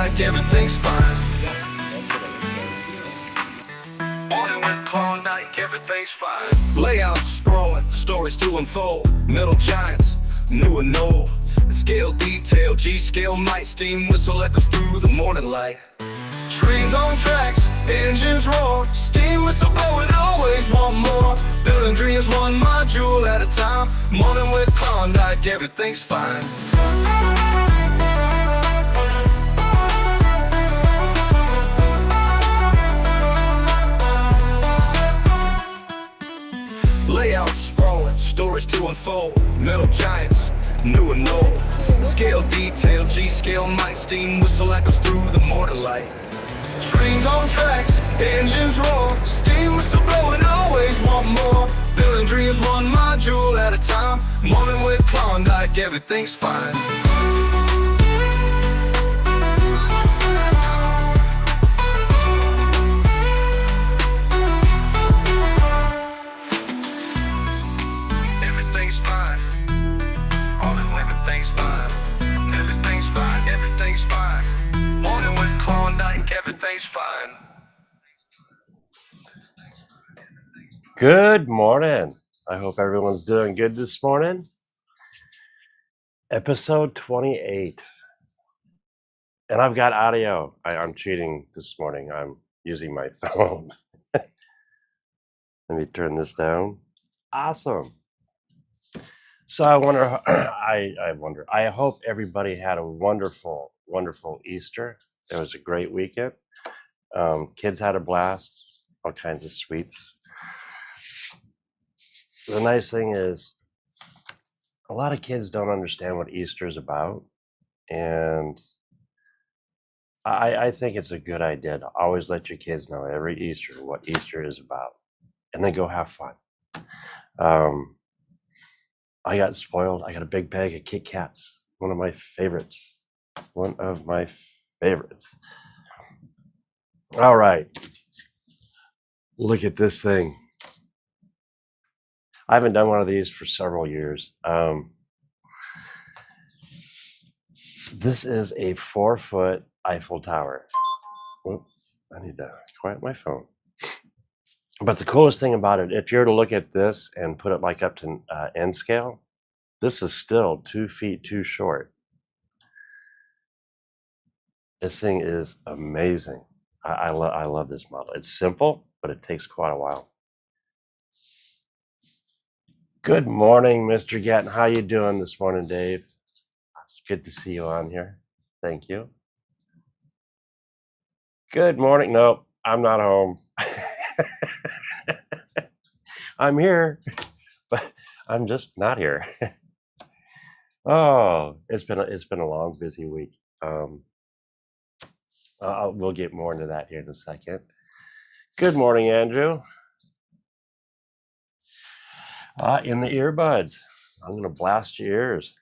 Klawndyke, everything's fine. Morning with Klawndyke, everything's fine. Layouts scrolling, stories to unfold. Metal giants, new and old. Scale detail, G-scale night. Steam whistle echoes through the morning light. Trains on tracks, engines roar. Steam whistle blowing, always want more. Building dreams one module at a time. Morning with Klawndyke, everything's fine. Layouts sprawling, stories to unfold. Metal giants, new and old. Scale detail, G-scale night. Steam whistle echoes through the morning light. Trains on tracks, engines roar. Steam whistle blowing, always want more. Building dreams one module at a time. Morning with Klawndyke, everything's fine. Everything's fine. Everything's fine. Everything's fine. Everything's fine. Morning with Klawndyke, everything's fine. Good morning. I hope everyone's doing good this morning. Episode 28. And I've got audio. I'm cheating this morning. I'm using my phone. Let me turn this down. Awesome. So I hope everybody had a wonderful, wonderful Easter. It was a great weekend. Kids had a blast, all kinds of sweets. The nice thing is a lot of kids don't understand what Easter is about. And I think it's a good idea to always let your kids know every Easter what Easter is about. And then go have fun. I got spoiled. I got a big bag of Kit Kats. One of my favorites. All right. Look at this thing. I haven't done one of these for several years. This is a 4-foot Eiffel Tower. Oh, I need to quiet my phone. But the coolest thing about it, if you were to look at this and put it like up to N scale, this is still 2 feet too short. This thing is amazing. I love this model. It's simple, but it takes quite a while. Good morning, Mr. Gatton. How you doing this morning, Dave? It's good to see you on here. Thank you. Good morning. Nope, I'm not home. I'm here, but I'm just not here. Oh, it's been a long, busy week. We'll get more into that here in a second. Good morning, Andrew. In the earbuds. I'm gonna blast your ears.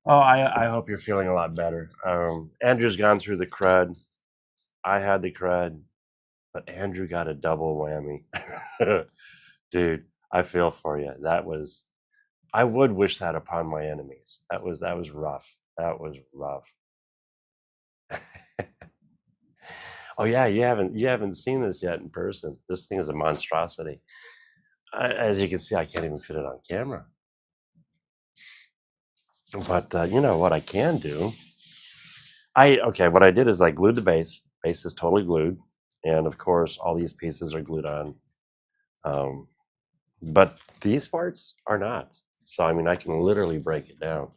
Oh, I hope you're feeling a lot better. Andrew's gone through the crud. I had the crud, but Andrew got a double whammy. Dude, I feel for you. I would wish that upon my enemies. That was rough. That was rough. Oh yeah, you haven't seen this yet in person. This thing is a monstrosity. As you can see, I can't even fit it on camera. But you know what I can do? What I did is I glued the base. Base is totally glued, and of course all these pieces are glued on. But these parts are not. So I mean, I can literally break it down.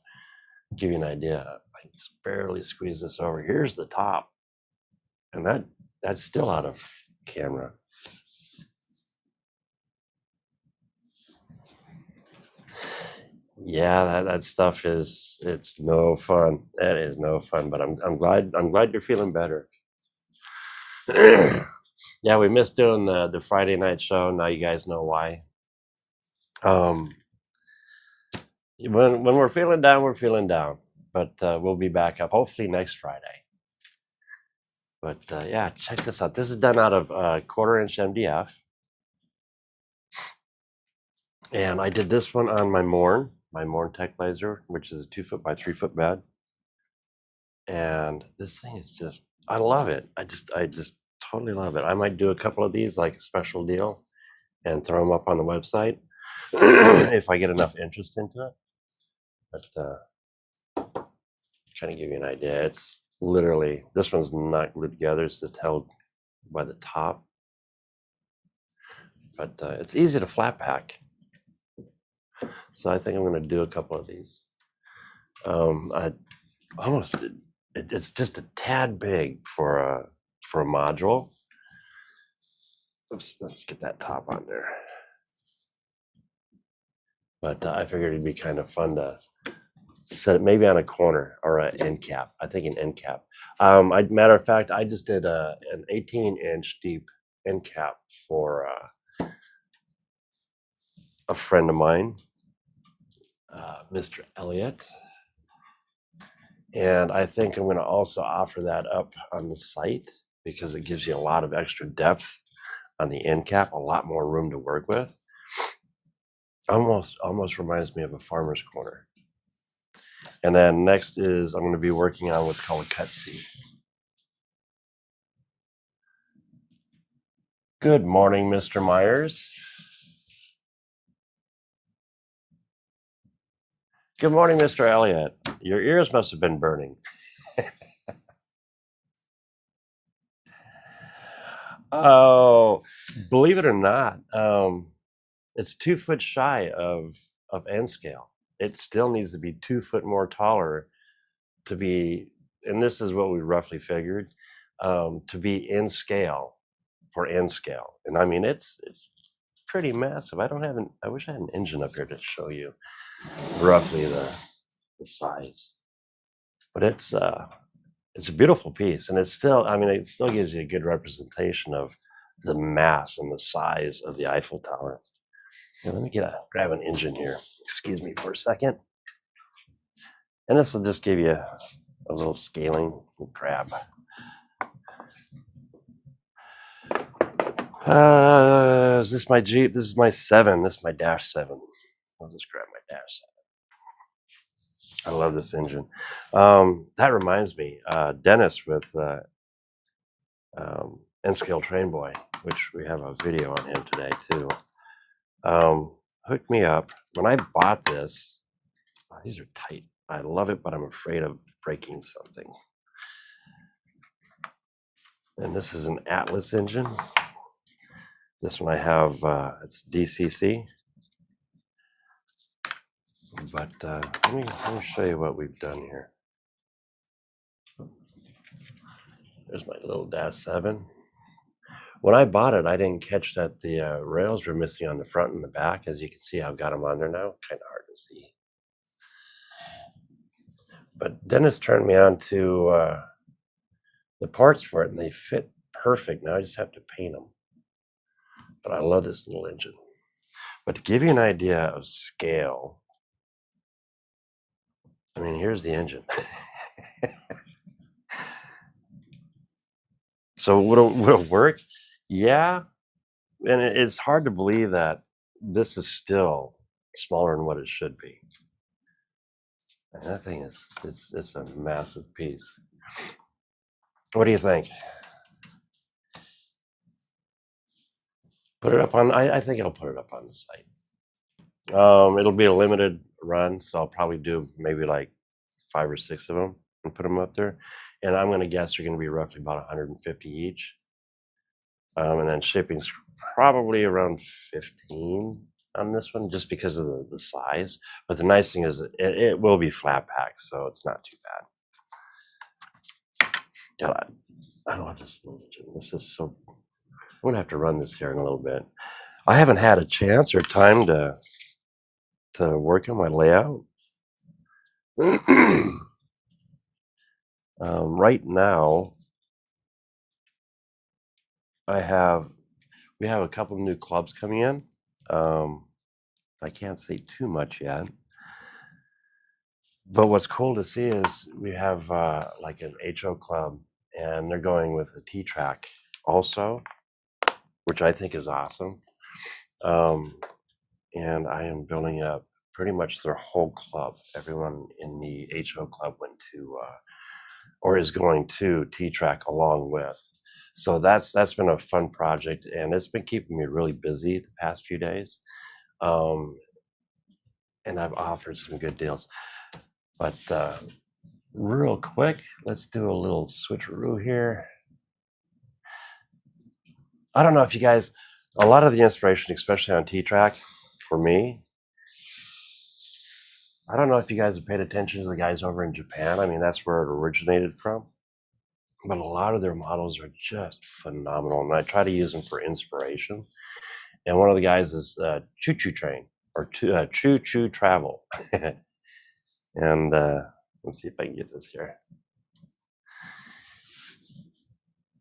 Give you an idea. I just barely squeeze this over. Here's the top, and that's still out of camera. Yeah, that stuff it's no fun. That is no fun. But I'm glad you're feeling better. Yeah, we missed doing the Friday night show. Now you guys know why. When we're feeling down, we're feeling down. But we'll be back up hopefully next Friday. But yeah, check this out. This is done out of 1/4-inch MDF. And I did this one on my Morn Tech laser, which is a 2-foot by 3-foot bed. And this thing is just, I love it. I just totally love it. I might do a couple of these like a special deal and throw them up on the website if I get enough interest into it. But kind of give you an idea, it's literally, this one's not glued together, it's just held by the top. But it's easy to flat pack. So I think I'm going to do a couple of these. I almost, it's just a tad big for a module. Oops, let's get that top on there. But I figured it'd be kind of fun to set it maybe on a corner or an end cap. I think an end cap. Matter of fact, I just did an 18-inch deep end cap for a friend of mine, Mr. Elliott. And I think I'm going to also offer that up on the site because it gives you a lot of extra depth on the end cap, a lot more room to work with. Almost reminds me of a farmer's corner. And then next is I'm going to be working on what's called a cut C. Good morning, Mr. Myers. Good morning, Mr. Elliott. Your ears must have been burning. Oh, believe it or not, it's 2 foot shy of end scale. It still needs to be 2 foot more taller to be, and this is what we roughly figured, to be in scale for end scale. And I mean, it's pretty massive. I wish I had an engine up here to show you roughly the size. But it's a beautiful piece, and it's still, I mean, it still gives you a good representation of the mass and the size of the Eiffel Tower. Here, let me grab an engine here. Excuse me for a second. And this will just give you a little scaling grab. Is this my Jeep? This is my 7. This is my Dash 7. I'll just grab my Dash 7. I love this engine. That reminds me, Dennis with N-Scale Train Boy, which we have a video on him today too, hooked me up. When I bought this, these are tight. I love it, but I'm afraid of breaking something. And this is an Atlas engine. This one I have, it's DCC. But let me show you what we've done here. There's my little Dash 7. When I bought it, I didn't catch that the rails were missing on the front and the back. As you can see, I've got them on there now. Kind of hard to see. But Dennis turned me on to the parts for it, and they fit perfect. Now I just have to paint them. But I love this little engine. But to give you an idea of scale, I mean, here's the engine. So will it work? Yeah. And it's hard to believe that this is still smaller than what it should be. And that thing is, it's a massive piece. What do you think? Put it up on, I think I'll put it up on the site. It'll be a limited run, so I'll probably do maybe like 5 or 6 of them and put them up there. And I'm going to guess they're going to be roughly about 150 each. And then shipping's probably around 15 on this one, just because of the size. But the nice thing is it will be flat packed, so it's not too bad. God, I don't want this. This is so. I'm gonna have to run this here in a little bit. I haven't had a chance or time to work on my layout. Right now, we have a couple of new clubs coming in. I can't say too much yet, but what's cool to see is we have like an HO club, and they're going with a T-track also, which I think is awesome. And I am building up pretty much their whole club. Everyone in the HO club went to or is going to T-Track along with. So that's been a fun project, and it's been keeping me really busy the past few days. Um, and I've offered some good deals. But real quick, let's do a little switcheroo here. I don't know if you guys, a lot of the inspiration, especially on T-Track, for me, I don't know if you guys have paid attention to the guys over in Japan. I mean, that's where it originated from. But a lot of their models are just phenomenal, and I try to use them for inspiration. And one of the guys is Choo Choo Train or Choo Choo Travel. And let's see if I can get this here.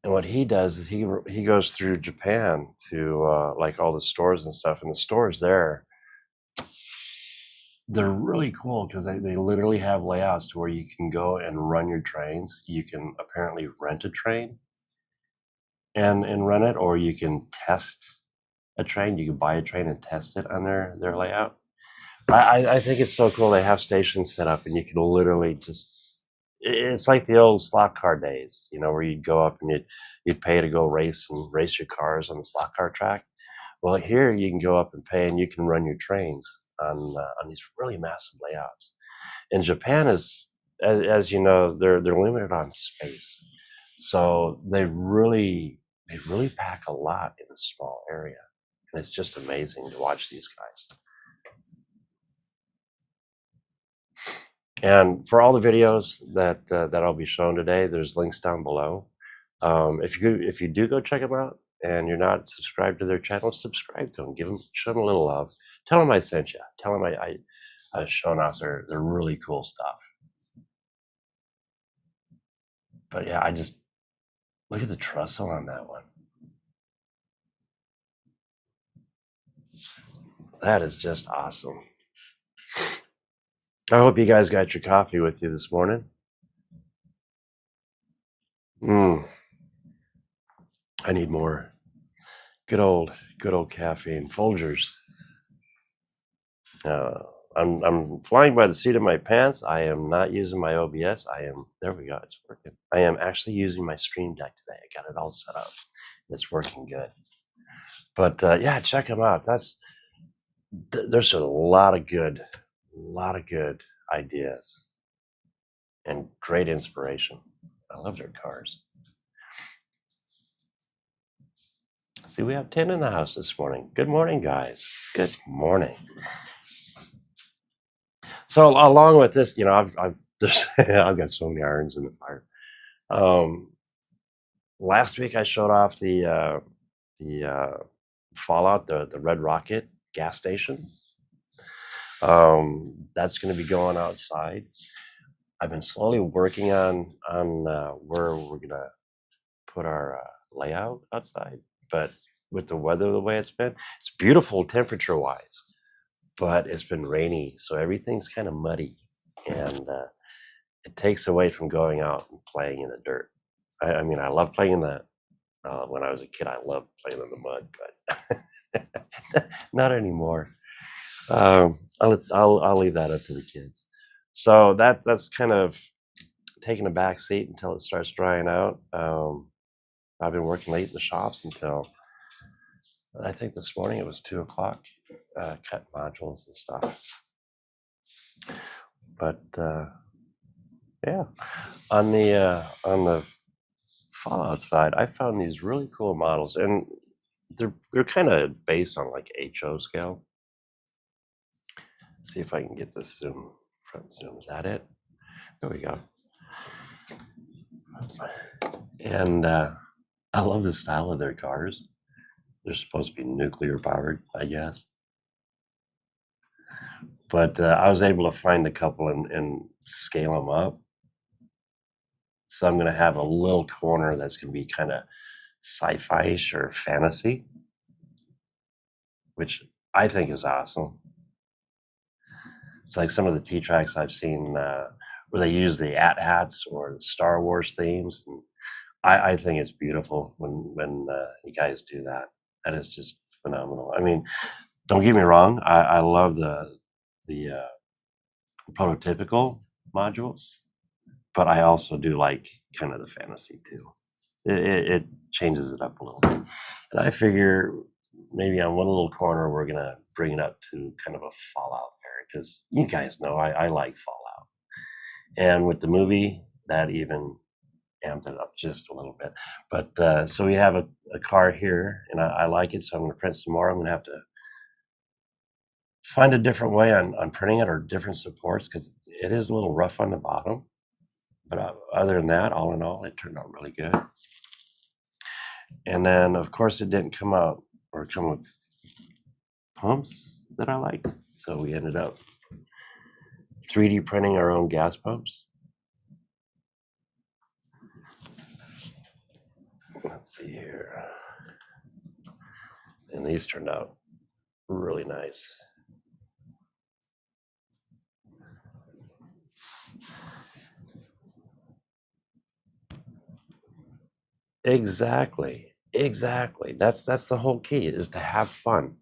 And what he does is he goes through Japan to like all the stores and stuff, and the stores there, they're really cool because they literally have layouts to where you can go and run your trains. You can apparently rent a train and run it, or you can test a train. You can buy a train and test it on their layout. I think it's so cool. They have stations set up, and you can literally just, it's like the old slot car days, you know, where you'd go up and you'd pay to go race your cars on the slot car track. Well, here you can go up and pay, and you can run your trains on these really massive layouts. And Japan is, as you know, they're limited on space, so they really pack a lot in a small area, and it's just amazing to watch these guys. And for all the videos that I'll be showing today, there's links down below. If you do go check them out and you're not subscribed to their channel, subscribe to them. Show them a little love. Tell them I sent you. Tell them I was showing off their really cool stuff. But yeah, I just look at the trestle on that one. That is just awesome. I hope you guys got your coffee with you this morning. I need more good old caffeine. Folgers. I'm flying by the seat of my pants. I am not using my OBS. There we go. It's working. I am actually using my Stream Deck today. I got it all set up. It's working good. But yeah, check them out. There's a lot of good ideas and great inspiration. I love their cars. See, we have 10 in the house this morning. Good morning, guys. Good morning. So along with this, you know, I've got so many irons in the fire. Last week I showed off the Fallout, the Red Rocket gas station. That's going to be going outside. I've been slowly working on where we're going to put our layout outside, but with the weather the way it's been, it's beautiful temperature wise, but it's been rainy, so everything's kind of muddy, and it takes away from going out and playing in the dirt. I mean, I love playing in the when I was a kid, I loved playing in the mud, but not anymore. I'll leave that up to the kids. So that's kind of taking a back seat until it starts drying out. I've been working late in the shops until I think this morning it was 2:00, cutting modules and stuff. But yeah, on the Fallout side, I found these really cool models, and they're kind of based on like HO scale. See if I can get this front zoom. Is that it? There we go. And I love the style of their cars. They're supposed to be nuclear powered, I guess. But I was able to find a couple and scale them up. So I'm going to have a little corner that's going to be kind of sci-fi-ish or fantasy, which I think is awesome. It's like some of the T-Tracks I've seen where they use the AT-hats or the Star Wars themes. And I think it's beautiful when you guys do that. That is just phenomenal. I mean, don't get me wrong. I love the prototypical modules, but I also do like kind of the fantasy too. It changes it up a little bit. And I figure maybe on one little corner we're gonna bring it up to kind of a Fallout area because you guys know I like Fallout. And with the movie, that even amped it up just a little bit. But so we have a car here, and I like it, so I'm gonna print some more. I'm gonna have to find a different way on printing it or different supports because it is a little rough on the bottom. But other than that, all in all, it turned out really good. And then, of course, it didn't come out or come with pumps that I liked. So we ended up 3D printing our own gas pumps. Let's see here. And these turned out really nice. Exactly. Exactly. That's the whole key is to have fun.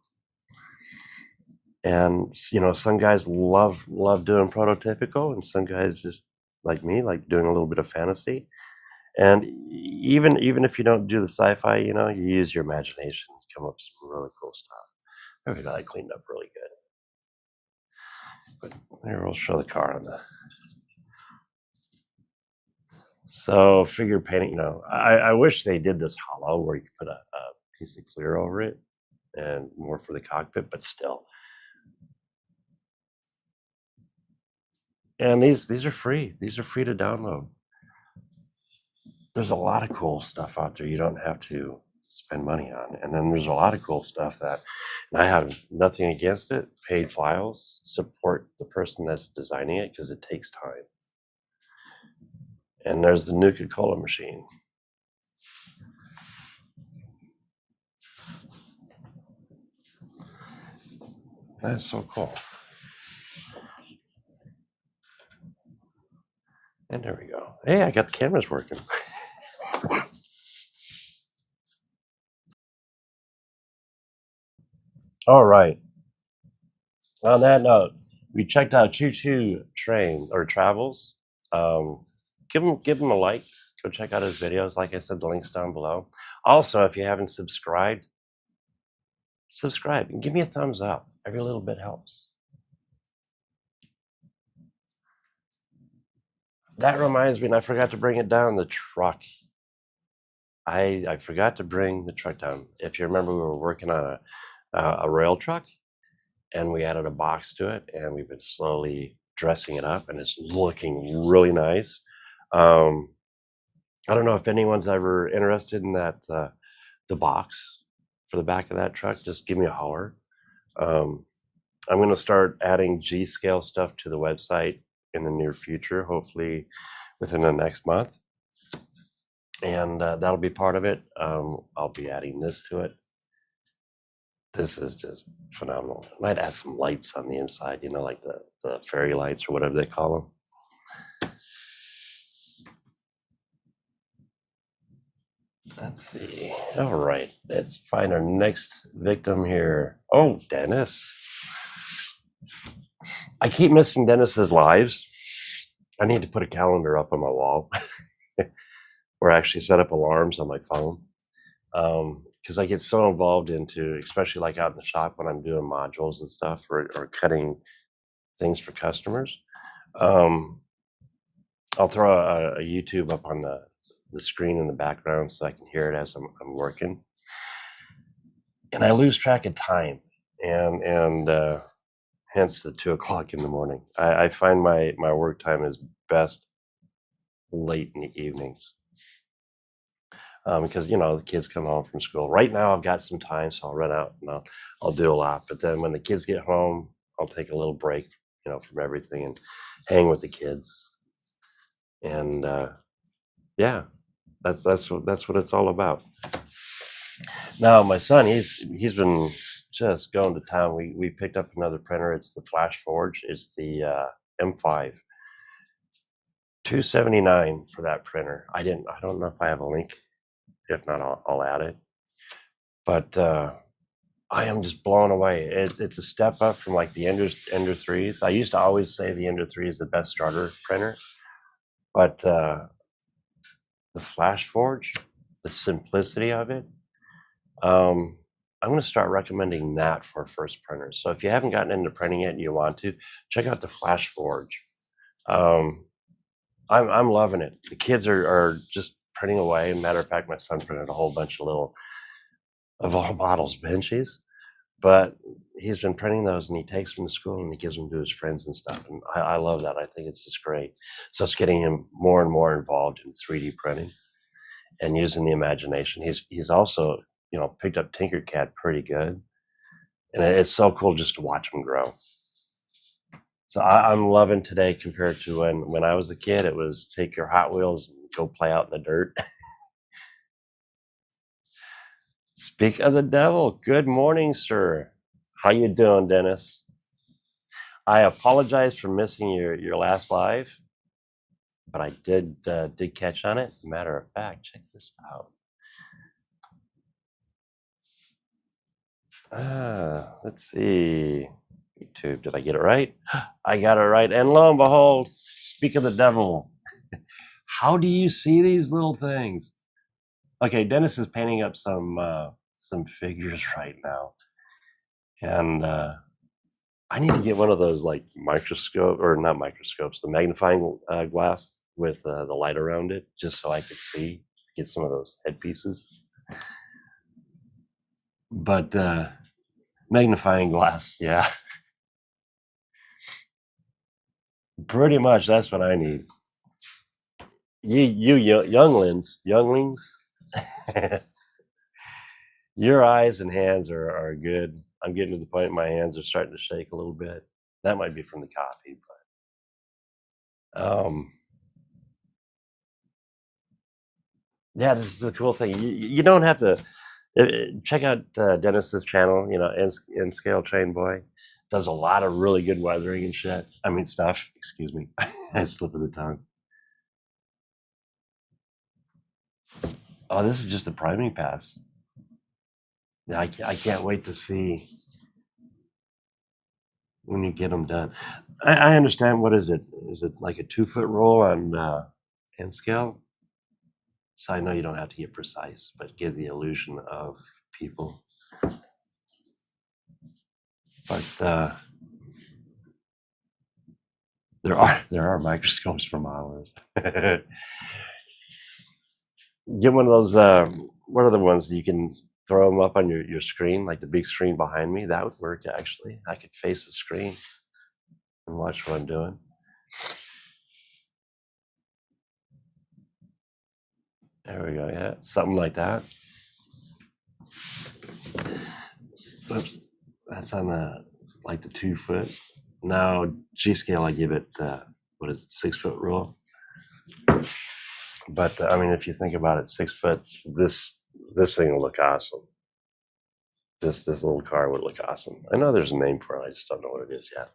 And some guys love doing prototypical, and some guys just like me like doing a little bit of fantasy. And even if you don't do the sci-fi, you use your imagination to come up with some really cool stuff. I think I cleaned up really good. But here we'll show the car on the. So figure painting, I wish they did this hollow where you could put a piece of clear over it and more for the cockpit, but still. And these are free. These are free to download. There's a lot of cool stuff out there you don't have to spend money on. And then there's a lot of cool stuff that, and I have nothing against it, paid files, support the person that's designing it because it takes time. And there's the Nuka-Cola machine. That is so cool. And there we go. Hey, I got the cameras working. All right. On that note, we checked out Choo Choo Train or Travels. Give him a like. Go check out his videos. Like I said, the link's down below. Also, if you haven't subscribed, subscribe and give me a thumbs up. Every little bit helps. That reminds me, and I forgot to bring it down. The truck. I forgot to bring the truck down. If you remember, we were working on a rail truck, and we added a box to it, and we've been slowly dressing it up, and it's looking really nice. I don't know if anyone's ever interested in that the box for the back of that truck. Just give me a holler. Um, I'm going to start adding G-scale stuff to the website in the near future, hopefully within the next month. And that'll be part of it. I'll be adding this to it. This is just phenomenal. I might add some lights on the inside, like the fairy lights or whatever they call them. Let's see. All right, let's find our next victim here. Oh, Dennis. I keep missing Dennis's lives. I need to put a calendar up on my wall or actually set up alarms on my phone. Because I get so involved into, especially like out in the shop when I'm doing modules and stuff or cutting things for customers. I'll throw a YouTube up on the screen in the background so I can hear it as I'm working. And I lose track of time, and hence the 2 o'clock in the morning. I find my work time is best late in the evenings. Because the kids come home from school. Right now I've got some time, so I'll run out and I'll do a lot. But then when the kids get home, I'll take a little break, from everything and hang with the kids. And yeah, that's what it's all about. Now my son, he's been just going to town. We picked up another printer. It's the Flash Forge. It's the M5. $279 for that printer. I don't know if I have a link. If not, I'll add it. But I am just blown away. It's a step up from like the Ender 3s. I used to always say the Ender 3 is the best starter printer. But the Flash Forge, the simplicity of it, um, I'm going to start recommending that for first printers. So if you haven't gotten into printing yet and you want to, check out the Flash Forge. Um, I'm loving it. The kids are just printing away. Matter of fact, my son printed a whole bunch of little of all models benchies, but he's been printing those and he takes them to school and he gives them to his friends and stuff. And I love that. I think it's just great. So it's getting him more and more involved in 3D printing and using the imagination. He's also, picked up Tinkercad pretty good. And it's so cool just to watch him grow. So I'm loving today compared to when I was a kid. It was take your Hot Wheels and go play out in the dirt. Speak of the devil. Good morning, sir. How you doing, Dennis? I apologize for missing your last live, but I did catch on it. Matter of fact, check this out. Let's see. YouTube, did I get it right? I got it right. And lo and behold, speak of the devil. How do you see these little things? Okay, Dennis is painting up some figures right now, and I need to get one of those like microscope or not microscopes, the magnifying glass with the light around it, just so I could see, get some of those headpieces. But magnifying glass, yeah, pretty much that's what I need. Younglings, your eyes and hands are good. I'm getting to the point my hands are starting to shake a little bit. That might be from the coffee, but yeah, this is the cool thing. You don't have to check out Dennis's channel. In Scale Train Boy does a lot of really good weathering and shit. I mean stuff. Excuse me, I slip of the tongue. Oh, this is just the priming pass. Yeah, I can't wait to see when you get them done. I understand. What is it? Is it like a 2-foot roll on N scale? So I know you don't have to get precise, but give the illusion of people. But there are microscopes for modelers. Get one of those. What are the ones you can throw them up on your screen, like the big screen behind me? That would work actually. I could face the screen and watch what I'm doing. There we go. Yeah, something like that. Oops, that's on the 2-foot. Now G scale, I give it what is it, 6-foot rule. But I mean, if you think about it, 6 foot, this thing will look awesome. This little car would look awesome. I know there's a name for it. I just don't know what it is yet.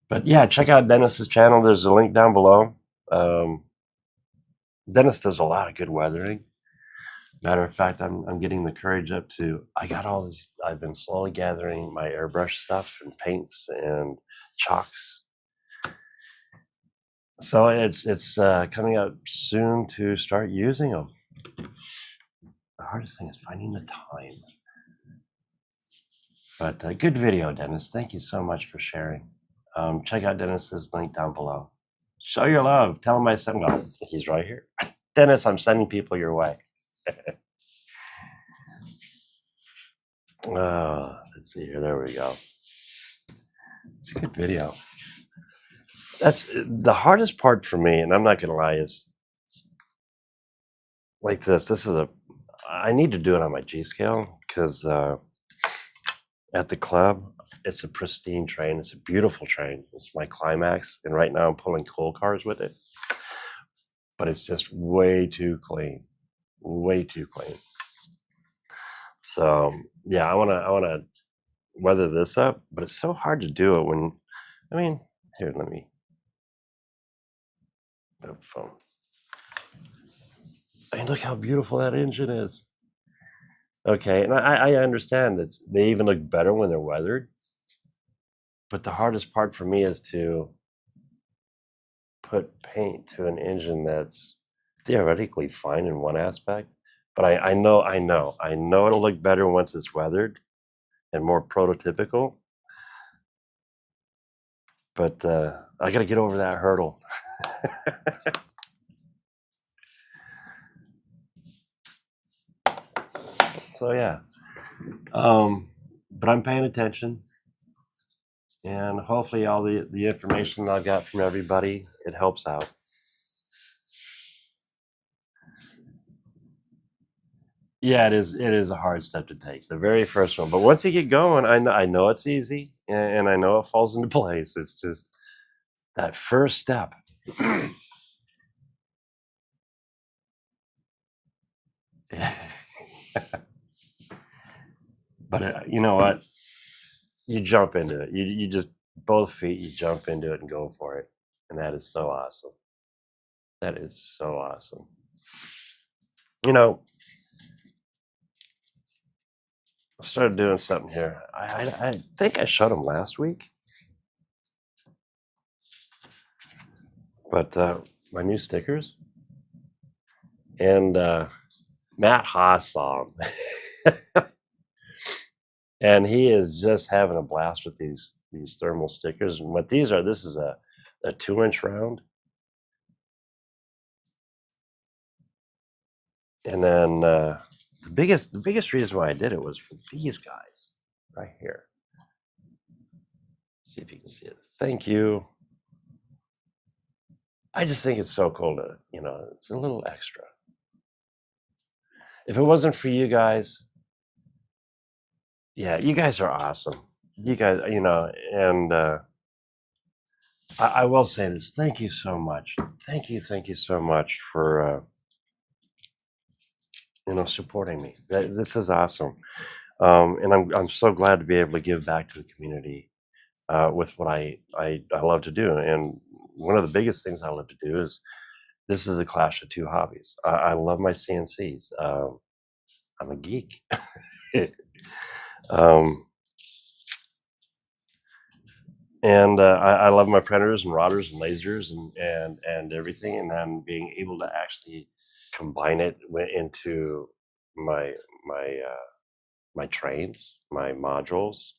But yeah, check out Dennis's channel. There's a link down below. Dennis does a lot of good weathering. Matter of fact, I'm getting the courage up to. I got all this. I've been slowly gathering my airbrush stuff and paints and chalks. So it's coming up soon to start using them. The hardest thing is finding the time. But good video, Dennis. Thank you so much for sharing. Check out Dennis's link down below. Show your love. Tell him I sent. Well, he's right here. Dennis, I'm sending people your way. Let's see here. There we go. It's a good video. That's the hardest part for me, and I'm not gonna lie, is like this. This is I need to do it on my G scale because at the club, it's a pristine train. It's a beautiful train. It's my climax, and right now I'm pulling coal cars with it, but it's just way too clean, way too clean. So yeah, I wanna weather this up, but it's so hard to do it when. I mean, here, let me. Phone. I mean, look how beautiful that engine is. Okay, and I understand that they even look better when they're weathered. But the hardest part for me is to put paint to an engine that's theoretically fine in one aspect, but I know it'll look better once it's weathered and more prototypical. But I got to get over that hurdle. So yeah, but I'm paying attention, and hopefully all the information I've got from everybody, it helps out. Yeah, it is a hard step to take, the very first one. But once you get going, I know it's easy, and I know it falls into place. It's just that first step. But you know what? You jump into it. You just both feet. You jump into it and go for it, and that is so awesome. That is so awesome. You know, I started doing something here. I think I showed them last week, but my new stickers, and Matt Haas saw 'em. And he is just having a blast with these thermal stickers. And what these are, this is a 2-inch round, and then the biggest reason why I did it was for these guys right here. See if you can see it. Thank you. I just think it's so cool to, it's a little extra. If it wasn't for you guys, yeah, you guys are awesome. You guys, and I will say this. Thank you so much. Thank you so much for supporting me. This is awesome, and I'm so glad to be able to give back to the community with what I love to do. And one of the biggest things I love to do is this is a clash of two hobbies. I love my CNCs. I'm a geek. um, and I love my printers and routers and lasers and everything, and then being able to actually combine it into my my my trains, my modules.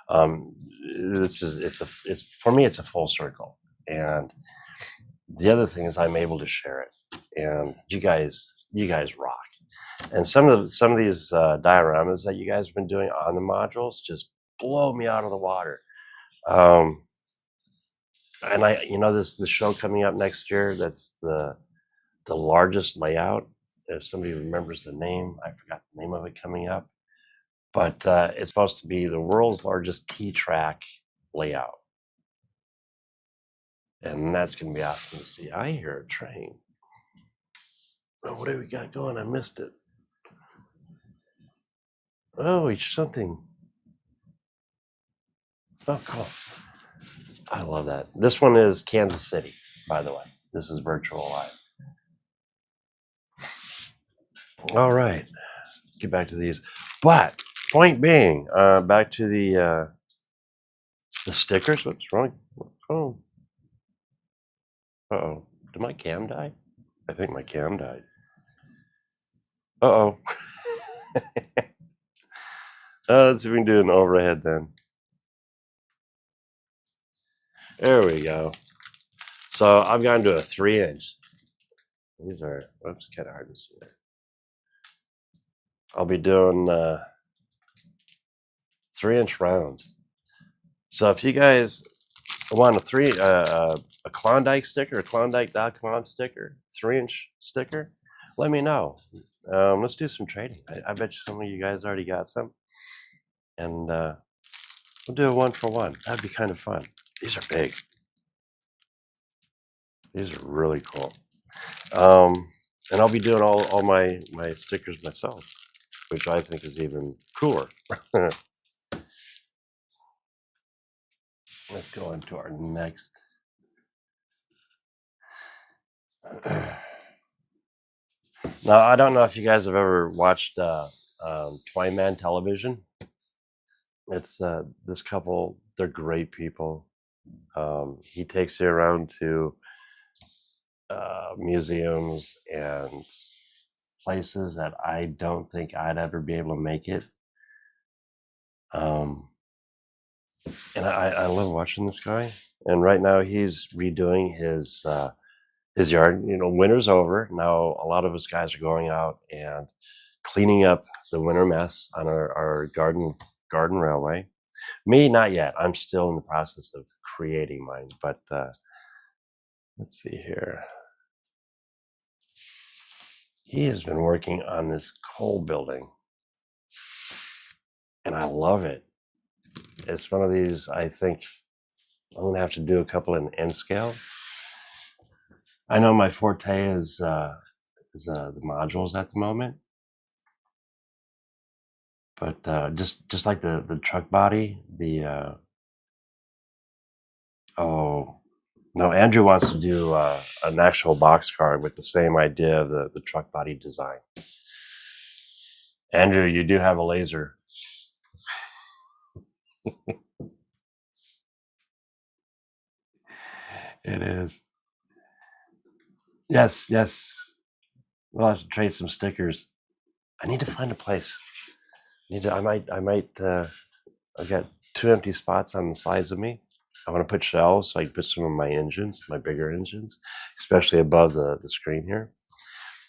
Um, this is it's for me, it's a full circle. And the other thing is I'm able to share it, and you guys rock. And some of these dioramas that you guys have been doing on the modules just blow me out of the water. Um, and this show coming up next year, that's the largest layout. If somebody remembers the name, I forgot the name of it coming up, but it's supposed to be the world's largest T-track layout, and that's going to be awesome to see. I hear a train. Oh, what do we got going? I missed it. Oh, it's something. Oh, cool. I love that. This one is Kansas City, by the way. This is virtual live. All right, get back to these. But point being, back to the stickers. What's wrong? Oh, uh-oh. Did my cam die? I think my cam died. Uh-oh. Let's see if we can do an overhead then. There we go. So I've gone to a 3-inch. These are, oops, kind of hard to see there. I'll be doing 3-inch rounds. So if you guys want a Klawndyke sticker, a Klawndyke.com sticker, 3-inch sticker, let me know. Let's do some trading. I bet you some of you guys already got some, and we'll do a 1-for-1. That'd be kind of fun. These are big. These are really cool. And I'll be doing all my stickers myself, which I think is even cooler. Let's go into our next. Now, I don't know if you guys have ever watched Twyman television. It's this couple They're great people. He takes you around to museums and places that I don't think I'd ever be able to make it. Um, and I love watching this guy. And right now he's redoing his yard. You know, winter's over now. A lot of us guys are going out and cleaning up the winter mess on our garden railway. Me, not yet. I'm still in the process of creating mine. But let's see here. He has been working on this coal building, and I love it. It's one of these. I think I'm gonna have to do a couple in N scale. I know my forte is the modules at the moment, but just like the truck body, oh no, Andrew wants to do an actual box car with the same idea of the truck body design. Andrew, you do have a laser. It is. Yes, yes. We'll have to trade some stickers. I need to find a place. I might. I've got 2 empty spots on the sides of me. I want to put shelves so I can put some of my engines, my bigger engines, especially above the screen here.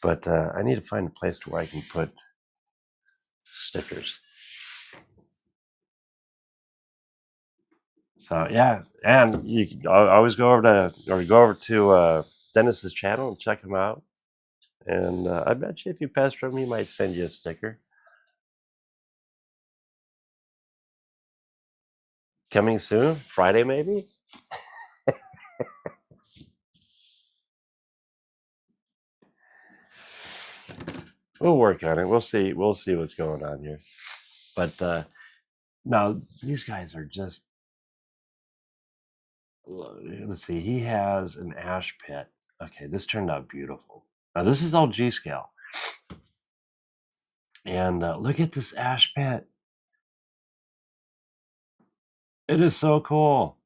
But I need to find a place to where I can put stickers. So yeah, and you can always go over to Dennis's channel and check him out. And I bet you if you pester him, he might send you a sticker. Coming soon, Friday maybe. We'll work on it. We'll see. We'll see what's going on here. But no, these guys are just. Let's see. He has an ash pit. Okay, this turned out beautiful. Now this is all G scale, and look at this ash pit. It is so cool.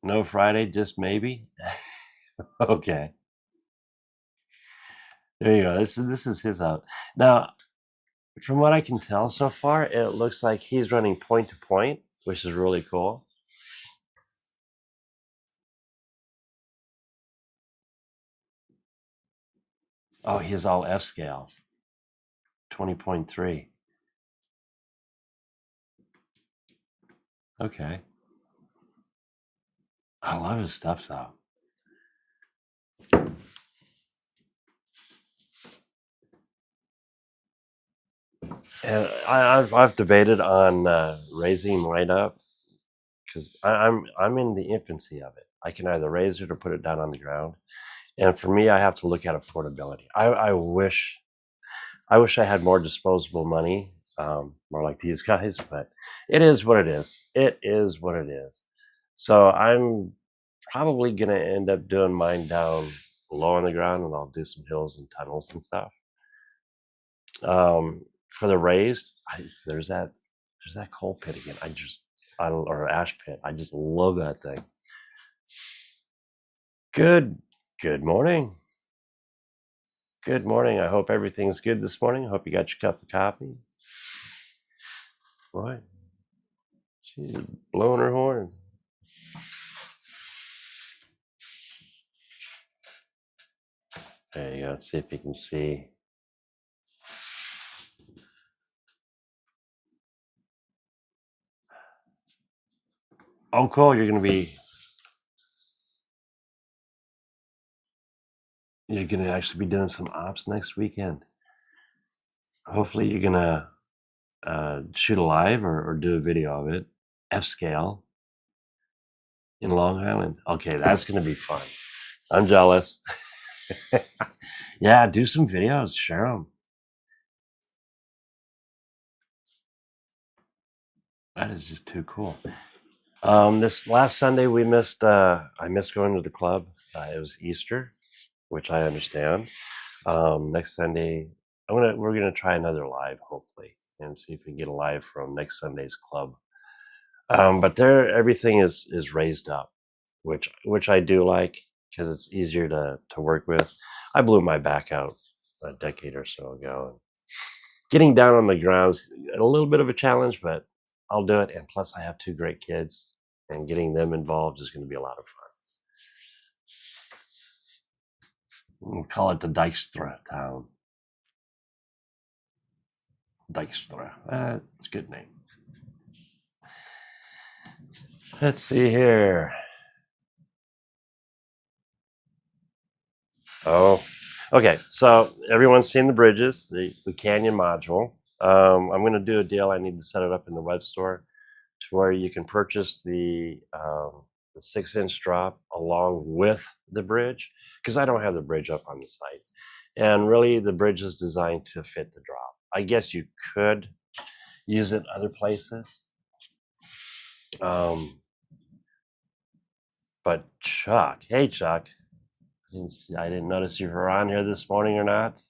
No Friday, just maybe. Okay, there you go. This is his out. Now, from what I can tell so far, it looks like he's running point to point, which is really cool. Oh, he's all F scale, 20.3. Okay. I love his stuff though. And I've debated on raising mine up because I'm in the infancy of it. I can either raise it or put it down on the ground. And for me, I have to look at affordability. I wish I had more disposable money, more like these guys, but it is what it is. It is what it is. So I'm probably gonna end up doing mine down low on the ground, and I'll do some hills and tunnels and stuff. For the raised, there's that coal pit again. Or ash pit. I just love that thing. Good morning. Good morning. I hope everything's good this morning. I hope you got your cup of coffee. Boy, she's blowing her horn. There you go. Let's see if you can see. Oh, cool. You're gonna actually be doing some ops next weekend. Hopefully, you're gonna shoot a live or do a video of it. F scale in Long Island. Okay, that's gonna be fun. I'm jealous. Yeah, do some videos, share them. That is just too cool. This last Sunday we missed. I missed going to the club. It was Easter, which I understand. Next Sunday, we're gonna try another live, hopefully, and see if we can get a live from next Sunday's club. But there, everything is raised up, which I do like because it's easier to work with. I blew my back out a decade or so ago. Getting down on the ground's a little bit of a challenge, but I'll do it. And plus, I have two great kids, and getting them involved is going to be a lot of fun. We'll call it the Dykstra town. Dykstra. That's a good name. Let's see here. Oh, okay. So everyone's seen the bridges, the Canyon module. I'm going to do a deal. I need to set it up in the web store to where you can purchase the 6-inch drop along with the bridge because I don't have the bridge up on the site. And really, the bridge is designed to fit the drop. I guess you could use it other places. But Chuck, hey Chuck, I didn't notice you were on here this morning or not.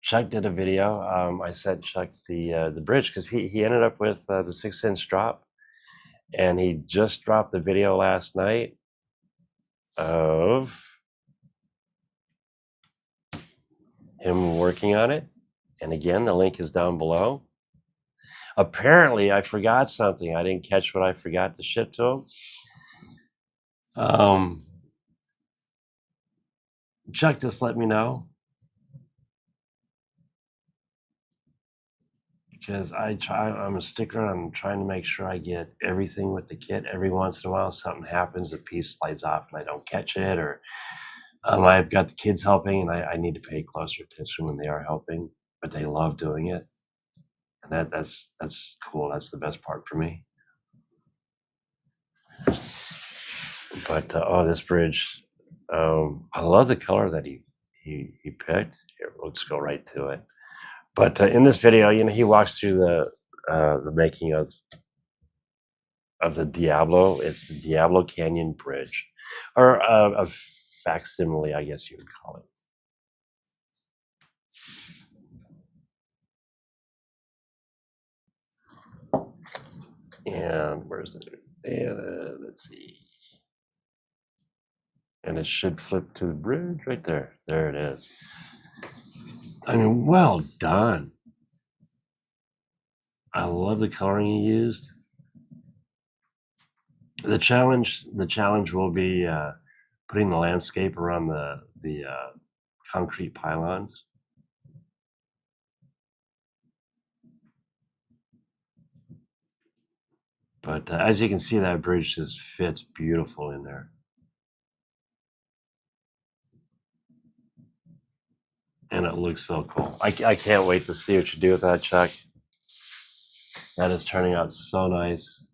Chuck did a video. I sent Chuck the bridge because he ended up with the 6-inch drop, and he just dropped the video last night of him working on it. And again, the link is down below. Apparently, I forgot something. I didn't catch what I forgot to ship to him. Chuck just let me know because I'm a sticker. I'm trying to make sure I get everything with the kit. Every once in a while, something happens, a piece slides off, and I don't catch it, or I've got the kids helping, and I need to pay closer attention when they are helping. But they love doing it, and that's cool. That's the best part for me. But oh, this bridge, I love the color that he picked. Here, let's go right to it. But in this video, he walks through the making of the Diablo. It's the Diablo Canyon Bridge, or a facsimile, I guess you would call it. And where's it? And let's see. And it should flip to the bridge right there. There it is. I mean, well done. I love the coloring you used. The challenge will be putting the landscape around the concrete pylons. But as you can see, that bridge just fits beautiful in there. And it looks so cool. I can't wait to see what you do with that, Chuck. That is turning out so nice.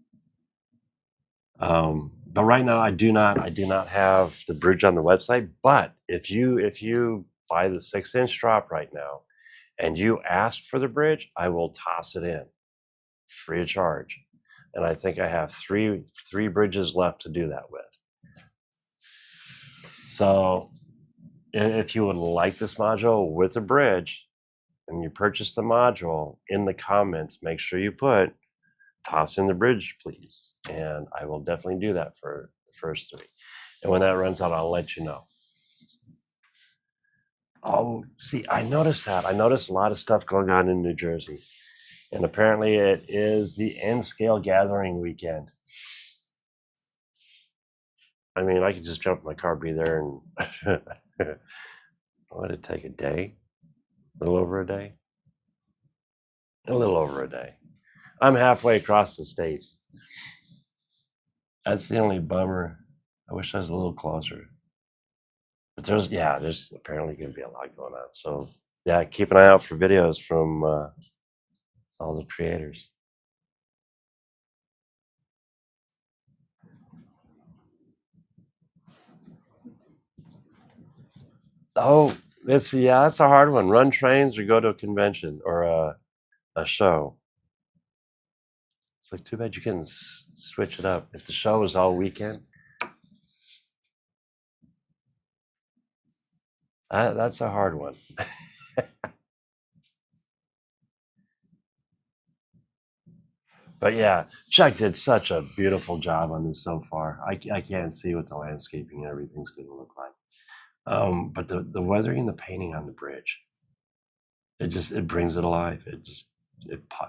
But right now, I do not have the bridge on the website. But if you buy the 6-inch drop right now, and you ask for the bridge, I will toss it in, free of charge. And I think I have three bridges left to do that with. So if you would like this module with a bridge and you purchase the module, in the comments, make sure you put toss in the bridge, please. And I will definitely do that for the first 3. And when that runs out, I'll let you know. Oh, see, I noticed that. I noticed a lot of stuff going on in New Jersey. And apparently it is the N-Scale Gathering weekend. I mean, I could just jump in my car, be there, and what did it take, a day? A little over a day? A little over a day. I'm halfway across the states. That's the only bummer. I wish I was a little closer. But there's apparently going to be a lot going on. So yeah, keep an eye out for videos from all the creators. Oh, that's a hard one. Run trains or go to a convention or a show. It's like too bad you couldn't switch it up. If the show was all weekend, That's a hard one. But yeah, Chuck did such a beautiful job on this so far. I can't see what the landscaping and everything's going to look like. But the weathering and the painting on the bridge, it brings it alive.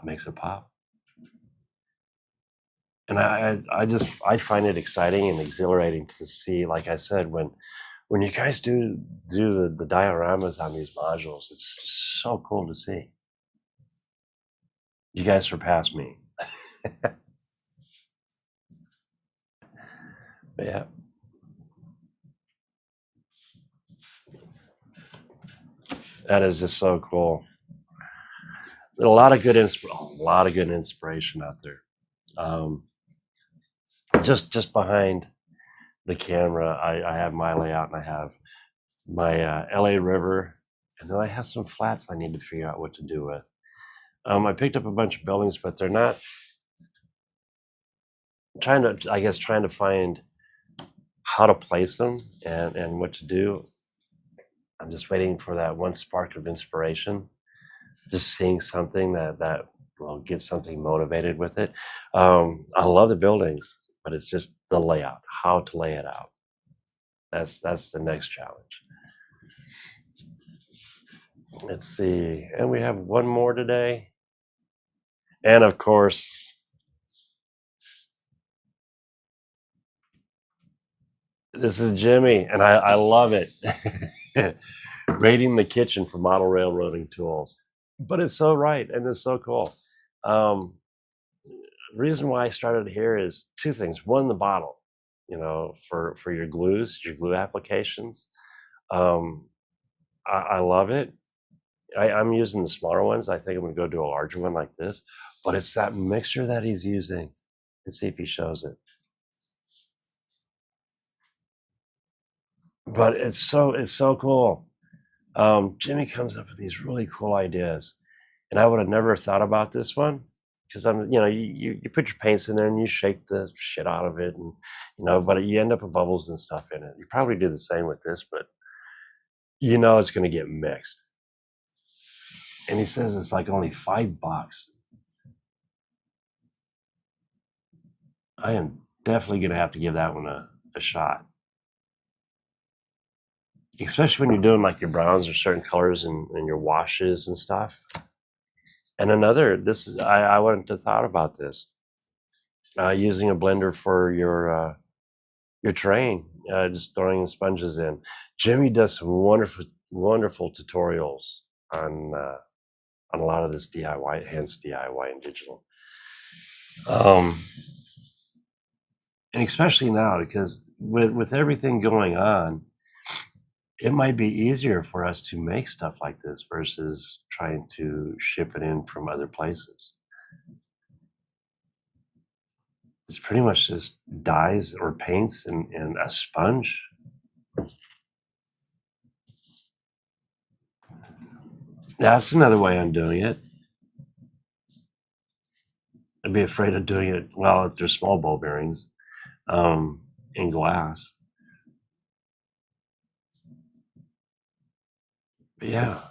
Makes it pop. And I find it exciting and exhilarating to see, like I said, when you guys do the dioramas on these modules, it's so cool to see. You guys surpass me. But yeah, that is just so cool. A lot of good inspiration out there. Um, just behind the camera, I have my layout, and I have my LA River, and then I have some flats I need to figure out what to do with. I picked up a bunch of buildings, but they're not trying to find how to place them and what to do. I'm just waiting for that one spark of inspiration, just seeing something that will get something motivated with it. I love the buildings, but it's just the layout, how to lay it out. That's the next challenge. Let's see, and we have one more today, and of course, this is Jimmy, and I love it. Raiding the kitchen for model railroading tools, but it's so right and it's so cool. Um, reason why I started here is two things. One, the bottle, for your glues, your glue applications. Um, I love it. I'm using the smaller ones. I think I'm gonna go do a larger one like this, but it's that mixture that he's using. Let's see if he shows it. But it's so cool. Jimmy comes up with these really cool ideas, and I would have never thought about this one because you put your paints in there and you shake the shit out of it, and but you end up with bubbles and stuff in it. You probably do the same with this, but it's going to get mixed. And he says it's like only $5. I am definitely going to have to give that one a shot, especially when you're doing like your browns or certain colors and your washes and stuff. And this is I wouldn't have thought about this. Using a blender for your terrain, just throwing the sponges in. Jimmy does some wonderful tutorials on a lot of this DIY, hence DIY and digital. Um, and especially now, because with everything going on, it might be easier for us to make stuff like this versus trying to ship it in from other places. It's pretty much just dyes or paints and a sponge. That's another way I'm doing it. I'd be afraid of doing it, well, if there's small ball bearings, in glass. But yeah,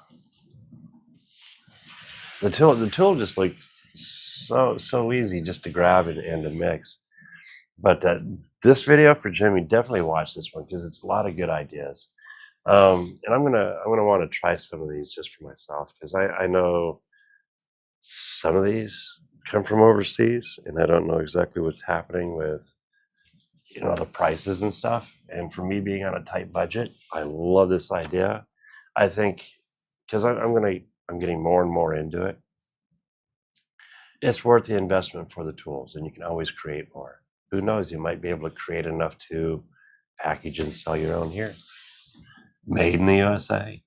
the tool just looked so easy just to grab and to mix. But this video for Jimmy, definitely watch this one because it's a lot of good ideas. And I'm gonna want to try some of these just for myself because I know some of these come from overseas, and I don't know exactly what's happening with the prices and stuff. And for me being on a tight budget, I love this idea. I think because I'm getting more and more into it. It's worth the investment for the tools, and you can always create more. Who knows? You might be able to create enough to package and sell your own here, made in the USA.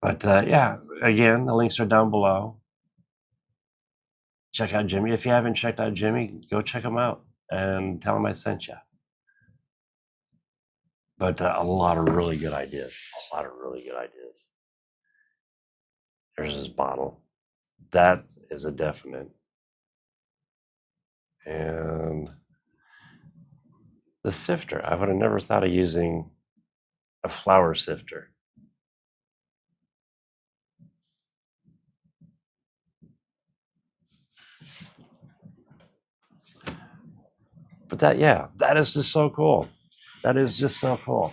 But yeah, again, the links are down below. Check out Jimmy. If you haven't checked out Jimmy, go check him out and tell him I sent you. But a lot of really good ideas. A lot of really good ideas. There's his bottle. That is a definite. And the sifter. I would have never thought of using a flour sifter. But that is just so cool. That is just so cool.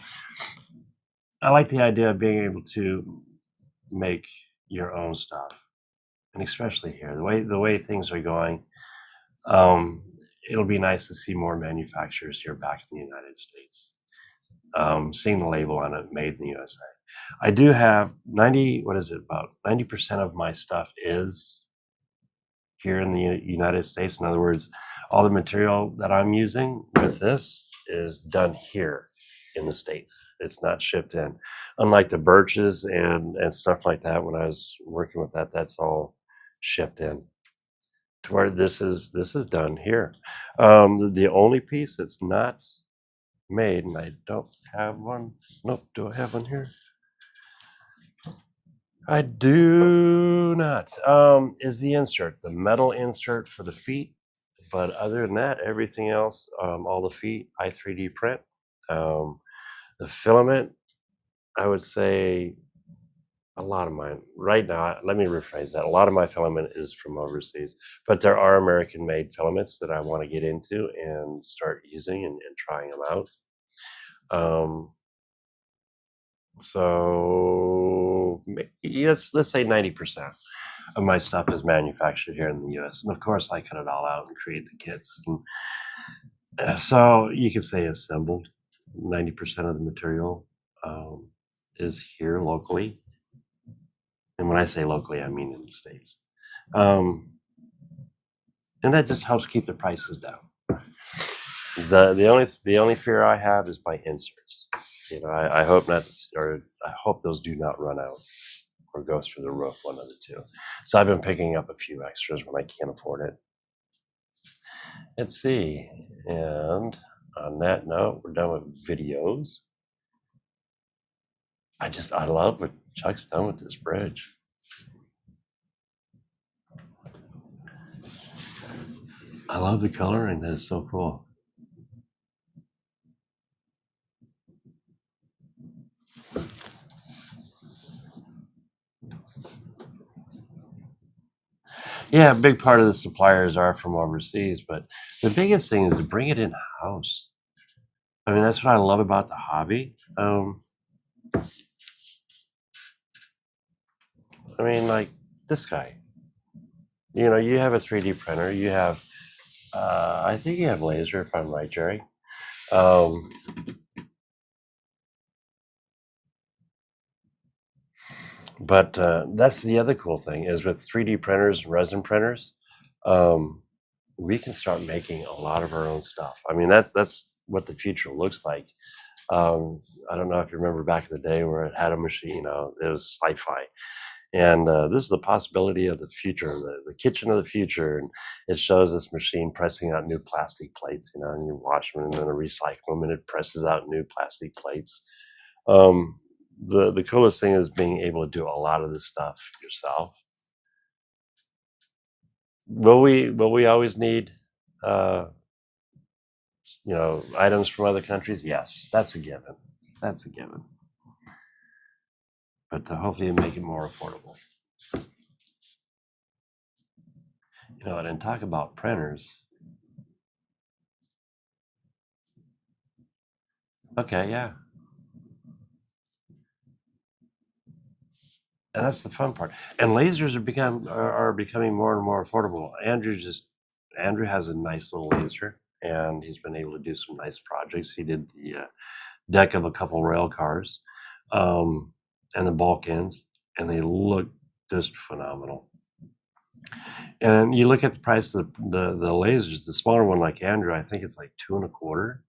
I like the idea of being able to make your own stuff, and especially here, the way things are going, um, it'll be nice to see more manufacturers here back in the United States. Seeing the label on it, "Made in the USA." I do have 90. What is it? About 90% of my stuff is here in the United States. In other words, all the material that I'm using with this is done here in the States. It's not shipped in. Unlike the birches and stuff like that, when I was working with that, that's all shipped in. To where this is done here. The only piece that's not made, and I don't have one. Nope. Do I have one here? I do not. Is the insert, the metal insert for the feet. But other than that, everything else, all the feet, I 3D print. Um, the filament, I would say a lot of mine right now. Let me rephrase that. A lot of my filament is from overseas, but there are American made filaments that I want to get into and start using and trying them out. Um, so let's say 90% of my stuff is manufactured here in the U.S. And of course, I cut it all out and create the kits. And so you could say assembled. 90% of the material is here locally. And when I say locally, I mean in the States. Um, and that just helps keep the prices down. The only fear I have is by inserts. I hope not, or I hope those do not run out or go through the roof, one of the two. So I've been picking up a few extras when I can't afford it. Let's see. And on that note, we're done with videos. I love what Chuck's done with this bridge. I love the coloring. That's so cool. Yeah, a big part of the suppliers are from overseas, but the biggest thing is to bring it in house. I mean, that's what I love about the hobby. I mean, like this guy. You have a 3D printer. You have, I think you have laser, if I'm right, Jerry. Um, but that's the other cool thing is with 3D printers and resin printers, um, we can start making a lot of our own stuff. I mean, that's what the future looks like. Um, I don't know if you remember back in the day where it had a machine, it was sci-fi. And this is the possibility of the future, the kitchen of the future. And it shows this machine pressing out new plastic plates, and you wash them and then recycle them and it presses out new plastic plates. Um, the coolest thing is being able to do a lot of this stuff yourself. Will we always need uh, items from other countries? Yes, that's a given. That's a given. But hopefully make it more affordable. And talk about printers. Okay, yeah. And that's the fun part. And lasers are becoming more and more affordable. Andrew has a nice little laser, and he's been able to do some nice projects. He did the deck of a couple rail cars, um, and the bulk ends, and they look just phenomenal. And you look at the price of the lasers, the smaller one like Andrew, I think it's like 2.25,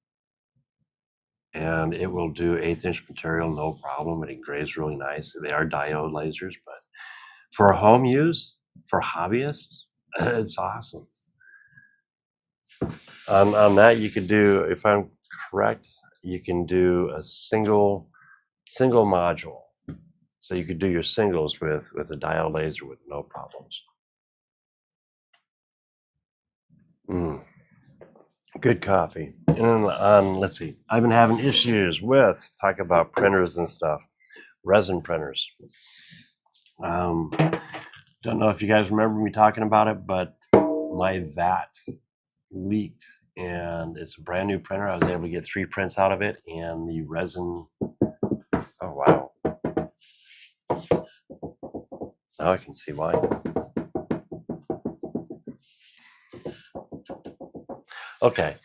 and it will do 1/8 inch material, no problem. It engraves really nice. They are diode lasers, but for home use, for hobbyists, it's awesome. On that, you could do, if I'm correct, you can do a single module. So you could do your singles with a diode laser with no problems. Good coffee. And then let's see, I've been having issues with talk about printers and stuff, resin printers. Don't know if you guys remember me talking about it, but my vat leaked and it's a brand new printer. I was able to get 3 prints out of it, and the resin. Oh wow! Now I can see why. Okay,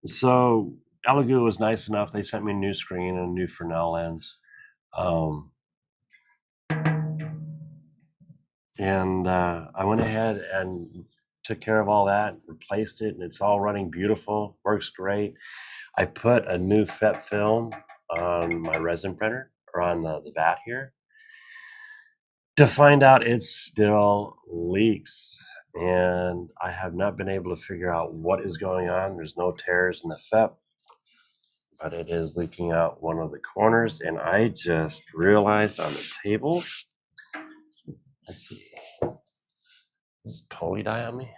so Elegoo was nice enough. They sent me a new screen and a new Fresnel lens, and I went ahead and took care of all that, replaced it, and it's all running beautiful. Works great. I put a new FEP film on my resin printer, or on the vat here, to find out it still leaks. And I have not been able to figure out what is going on. There's no tears in the FEP, but it is leaking out one of the corners. And I just realized on the table, let's see, does it totally die on me?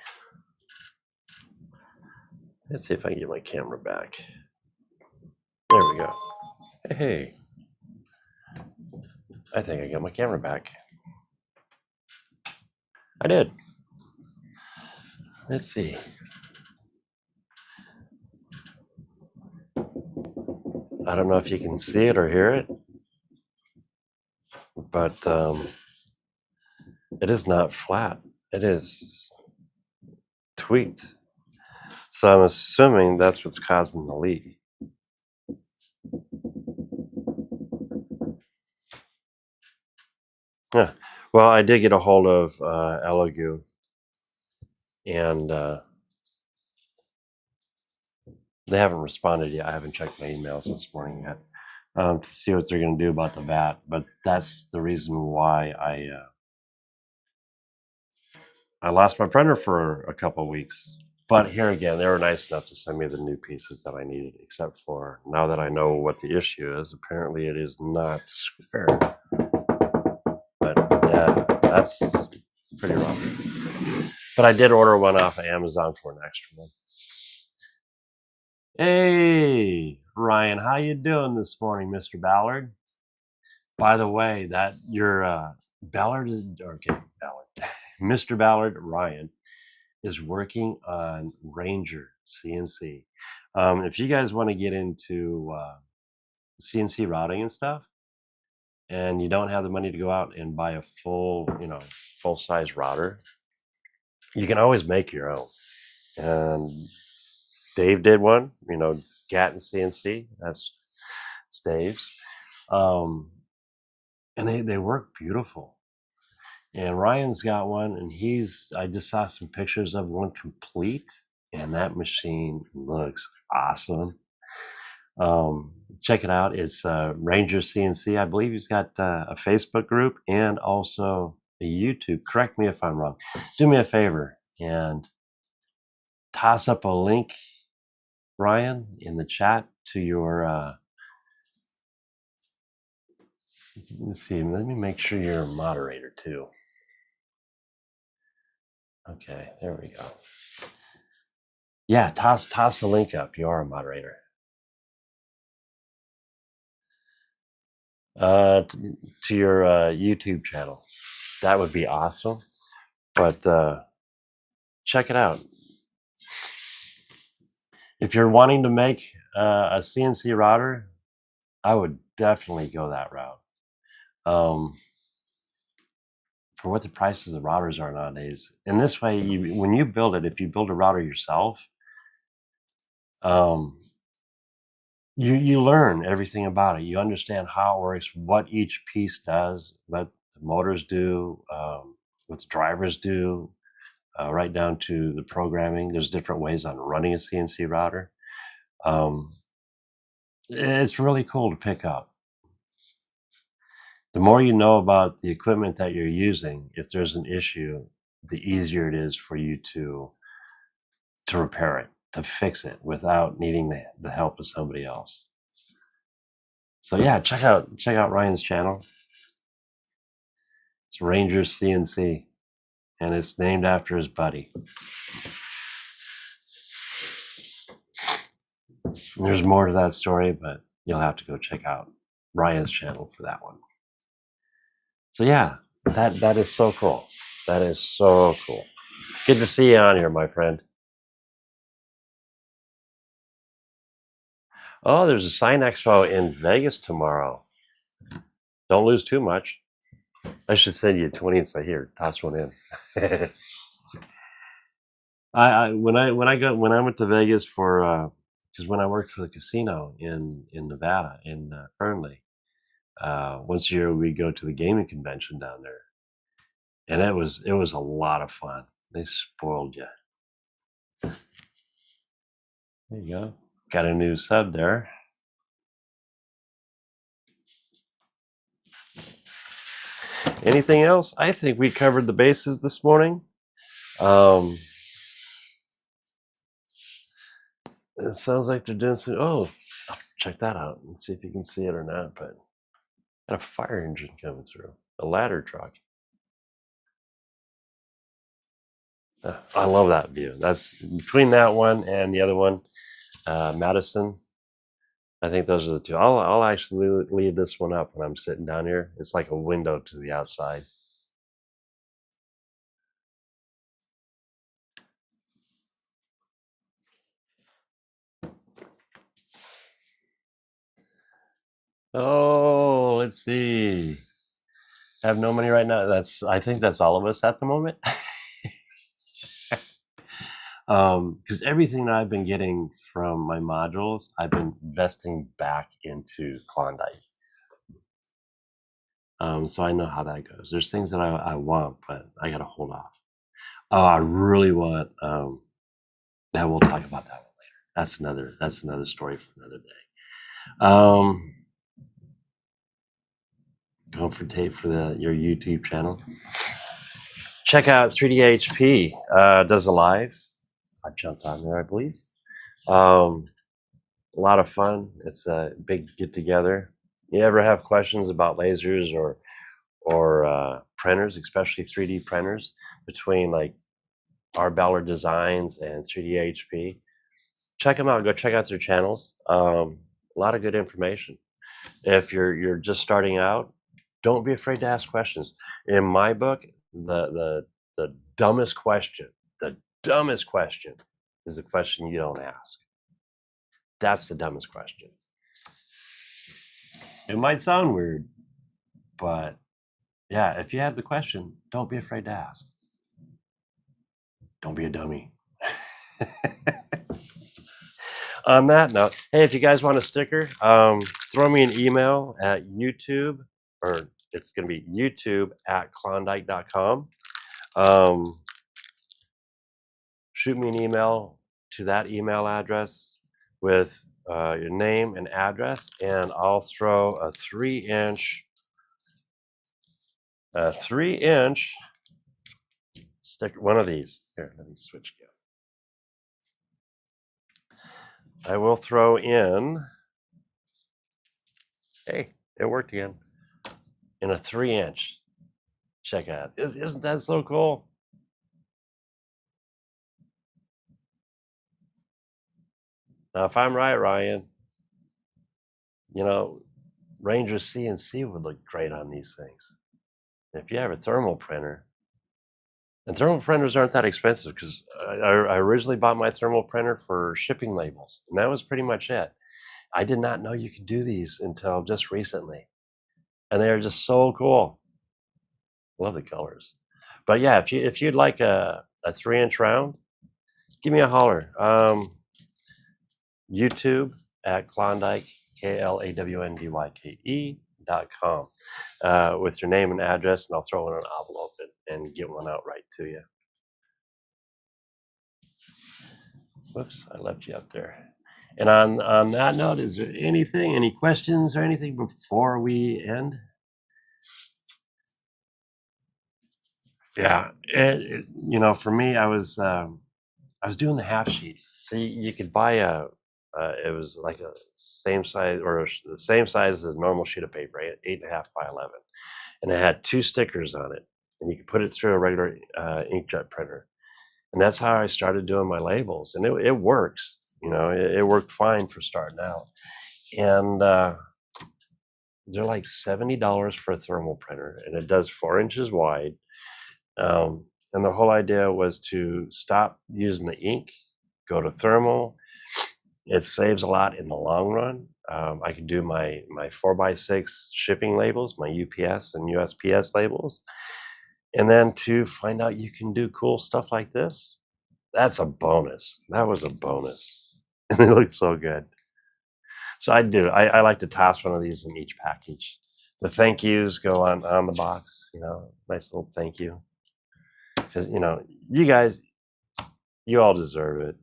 Let's see if I can get my camera back. There we go. Hey, I think I got my camera back. I did. Let's see. I don't know if you can see it or hear it, but it is not flat. It is tweaked. So I'm assuming that's what's causing the leak. Yeah. Well, I did get a hold of Elegoo, and they haven't responded yet. I haven't checked my emails this morning yet to see what they're going to do about the VAT. But that's the reason why I lost my printer for a couple of weeks. But here again, they were nice enough to send me the new pieces that I needed, except for now that I know what the issue is, apparently it is not square. But yeah, that's pretty rough. But I did order one off of Amazon for an extra one. Hey, Ryan, how you doing this morning, Mr. Ballard? By the way, that your Ballard is okay, Ballard. Mr. Ballard, Ryan is working on Ranger CNC. If you guys want to get into CNC routing and stuff, and you don't have the money to go out and buy a full size router, you can always make your own. And Dave did one, Gatton CNC. That's Dave's, and they work beautiful. And Ryan's got one, and I just saw some pictures of one complete, and that machine looks awesome. Check it out. It's Ranger CNC. I believe he's got a Facebook group and also a YouTube. Correct me if I'm wrong. Do me a favor and toss up a link, Ryan, in the chat to your. Let's see. Let me make sure you're a moderator too. Okay, there we go. Yeah, toss the link up. You are a moderator. To your YouTube channel. That would be awesome. But check it out. If you're wanting to make a CNC router, I would definitely go that route. For what the prices of the routers are nowadays. In this way, when you build it, if you build a router yourself, you learn everything about it. You understand how it works, what each piece does, what the motors do, what the drivers do, right down to the programming. There's different ways on running a CNC router. It's really cool to pick up. The more you know about the equipment that you're using, if there's an issue, the easier it is for you to repair it, to fix it without needing the help of somebody else. So yeah, check out Ryan's channel. It's Ranger CNC, and it's named after his buddy. There's more to that story, but you'll have to go check out Ryan's channel for that one. So yeah, that is so cool. That is so cool. Good to see you on here, my friend. Oh, there's a sign expo in Vegas tomorrow. Don't lose too much. I should send you 20 and say, here, toss one in. When I went to Vegas for because when I worked for the casino in Nevada in Fernley, once a year we go to the gaming convention down there, and it was a lot of fun. They spoiled you. There you go. Got a new sub there. Anything else? I think we covered the bases this morning. It sounds like they're doing some. Oh, check that out and see if you can see it or not. But got a fire engine coming through, a ladder truck. I love that view. That's between that one and the other one, Madison. I think those are the two. I'll actually leave this one up when I'm sitting down here. It's like a window to the outside. Oh, let's see. I have no money right now. I think that's all of us at the moment. Because everything that I've been getting from my modules, I've been investing back into Klondike. So I know how that goes. There's things that I want, but I got to hold off. Oh, I really want. That we'll talk about that one later. That's another story for another day. Going for tape for your YouTube channel. Check out 3DHP. Does a live. I jumped on there, I believe. A lot of fun. It's a big get together. You ever have questions about lasers or printers, especially 3D printers, between like our Ballard Designs and 3DHP? Check them out. Go check out their channels. A lot of good information. If you're just starting out, don't be afraid to ask questions. In my book, the dumbest question, is the question you don't ask. That's the dumbest question. It might sound weird, but yeah, if you have the question, don't be afraid to ask. Don't be a dummy. On that note, hey, if you guys want a sticker, throw me an email at YouTube, or it's going to be youtube@klawndyke.com. Shoot me an email to that email address with your name and address, and I'll throw a 3-inch sticker, one of these. Here, let me switch again. I will throw in, hey, it worked again, in a 3-inch. Check out. Isn't that so cool? Now, if I'm right, Ryan, Ranger CNC would look great on these things. If you have a thermal printer, and thermal printers aren't that expensive, because I originally bought my thermal printer for shipping labels, and that was pretty much it. I did not know you could do these until just recently, and they are just so cool. Love the colors. But yeah, if you'd like a 3-inch round, give me a holler. YouTube at Klawndyke, KLAWNDYKE.com, with your name and address, and I'll throw in an envelope and get one out right to you. Whoops, I left you up there. And on that note, is there any questions or anything before we end? Yeah, for me, I was doing the half sheets. See, you could buy it was like a same size, or the same size as a normal sheet of paper, 8.5 by 11, and it had 2 stickers on it, and you could put it through a regular inkjet printer, and that's how I started doing my labels, and it works. It worked fine for starting out, and they're like $70 for a thermal printer, and it does 4 inches wide. And the whole idea was to stop using the ink, go to thermal, It saves a lot in the long run. I can do my 4x6 shipping labels, my UPS and USPS labels, and then to find out you can do cool stuff like this, that's a bonus. That was a bonus. And they look so good. So I do. I like to toss one of these in each package. The thank yous go on the box, nice little thank you. Because, you guys, you all deserve it.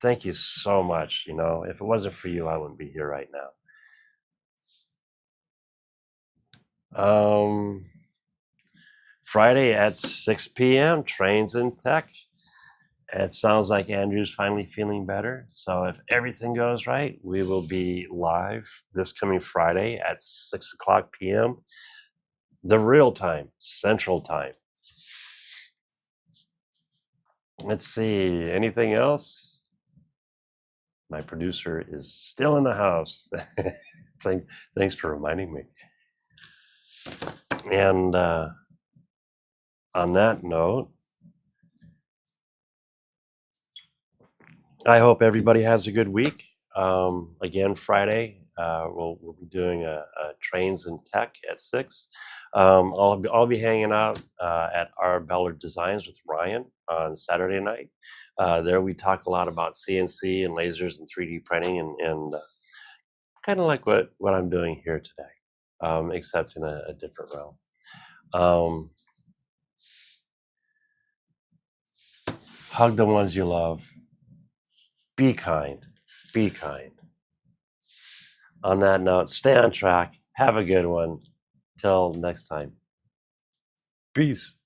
Thank you so much. If it wasn't for you, I wouldn't be here right now. Friday at 6 p.m., Trains in Tech. It sounds like Andrew's finally feeling better. So if everything goes right, we will be live this coming Friday at 6 o'clock p.m. The real time, Central Time. Let's see. Anything else? My producer is still in the house. Thanks for reminding me. And on that note, I hope everybody has a good week. Again, Friday, we'll be doing a Trains in Tech at 6. I'll be hanging out at our Ballard Designs with Ryan on Saturday night. There we talk a lot about CNC and lasers and 3D printing and kind of like what I'm doing here today, except in a different realm. Hug the ones you love. Be kind. Be kind. On that note, stay on track. Have a good one. Till next time. Peace.